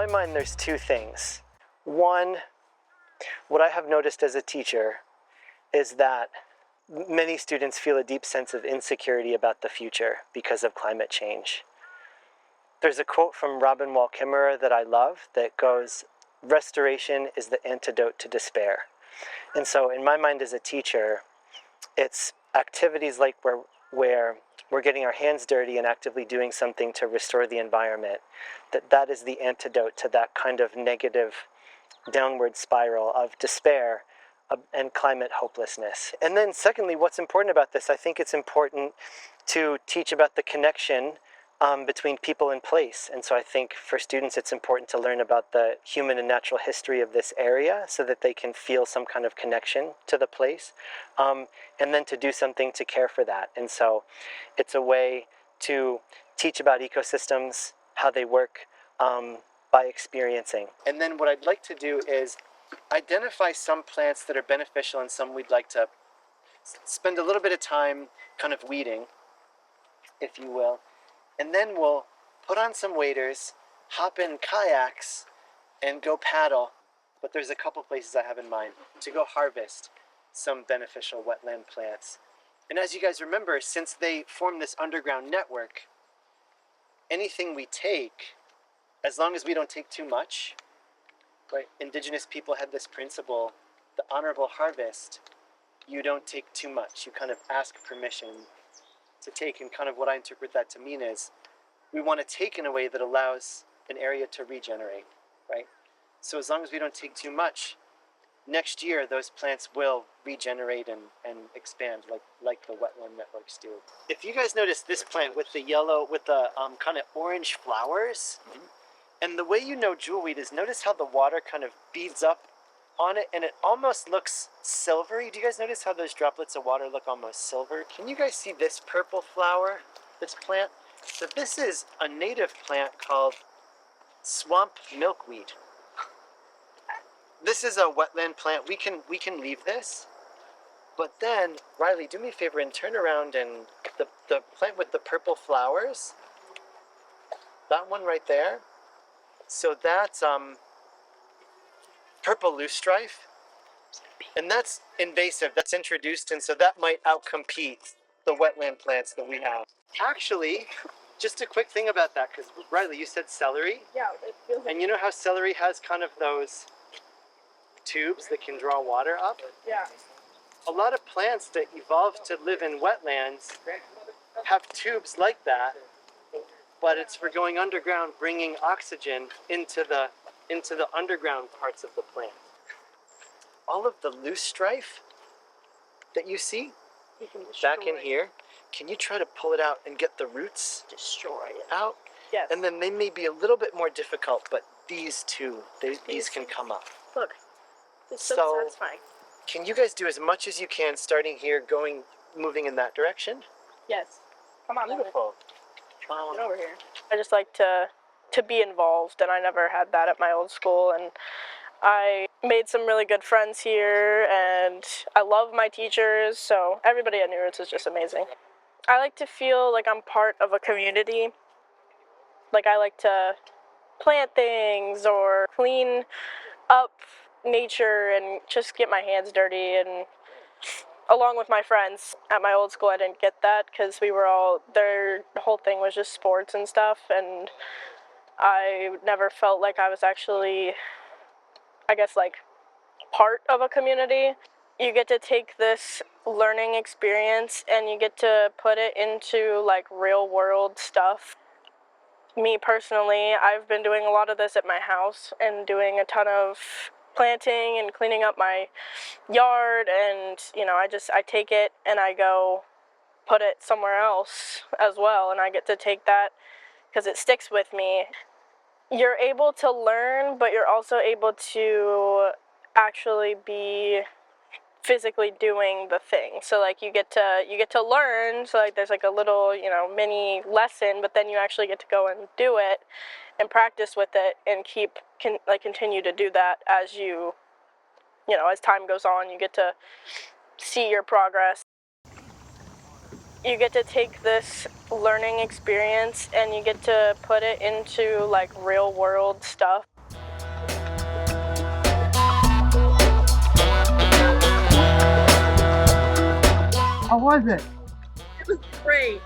my mind, there's two things. One, what I have noticed as a teacher is that many students feel a deep sense of insecurity about the future because of climate change. There's a quote from Robin Wall Kimmerer that I love that goes, "Restoration is the antidote to despair." And so in my mind as a teacher, it's activities like where we're getting our hands dirty and actively doing something to restore the environment, that is the antidote to that kind of negative downward spiral of despair and climate hopelessness. And then secondly, what's important about this, I think it's important to teach about the connection between people and place. And so I think for students it's important to learn about the human and natural history of this area so that they can feel some kind of connection to the place, and then to do something to care for that. And so it's a way to teach about ecosystems, how they work, by experiencing. And then what I'd like to do is identify some plants that are beneficial and some we'd like to spend a little bit of time kind of weeding, if you will. And then we'll put on some waders, hop in kayaks, and go paddle. But there's a couple places I have in mind to go harvest some beneficial wetland plants. And as you guys remember, since they form this underground network, anything we take, as long as we don't take too much, right? Indigenous people had this principle, the honorable harvest, you don't take too much. You kind of ask permission to take, and kind of what I interpret that to mean is we want to take in a way that allows an area to regenerate, right? So as long as we don't take too much, next year those plants will regenerate and expand like the wetland networks do. If you guys notice this plant with the yellow, with the kind of orange flowers, and the way you know jewelweed is notice how the water kind of beads up on it and it almost looks silvery. Do you guys notice how those droplets of water look almost silver? Can you guys see this purple flower, this plant? So this is a native plant called swamp milkweed. This is a wetland plant. We can leave this, but then Riley, do me a favor and turn around, and the plant with the purple flowers, that one right there. So that's purple loosestrife, and that's invasive, that's introduced, and so that might outcompete the wetland plants that we have. Actually, just a quick thing about that, because Riley, you said celery? Yeah, it feels like... And you know how celery has kind of those tubes that can draw water up? Yeah. A lot of plants that evolved to live in wetlands have tubes like that, but it's for going underground, bringing oxygen into the underground parts of the plant. All of the loosestrife that you see back in here, can you try to pull it out and get the roots out? Yes. And then they may be a little bit more difficult, but these two, these can come up. Look, it's so satisfying. Can you guys do as much as you can starting here, moving in that direction? Yes. Come on. Beautiful. Get over here. I just like to be involved, and I never had that at my old school, and I made some really good friends here, and I love my teachers, so everybody at New Roots is just amazing. I like to feel like I'm part of a community. Like I like to plant things or clean up nature and just get my hands dirty, and along with my friends. At my old school I didn't get that because their whole thing was just sports and stuff, and I never felt like I was actually, I guess, like part of a community. You get to take this learning experience and you get to put it into like real world stuff. Me personally, I've been doing a lot of this at my house and doing a ton of planting and cleaning up my yard, and I take it and I go put it somewhere else as well, and I get to take that because it sticks with me. You're able to learn, but you're also able to actually be physically doing the thing. So like you get to learn, so like there's like a little mini lesson, but then you actually get to go and do it and practice with it and continue to do that as as time goes on. You get to see your progress. You get to take this learning experience and you get to put it into like real world stuff. How was it? It was great.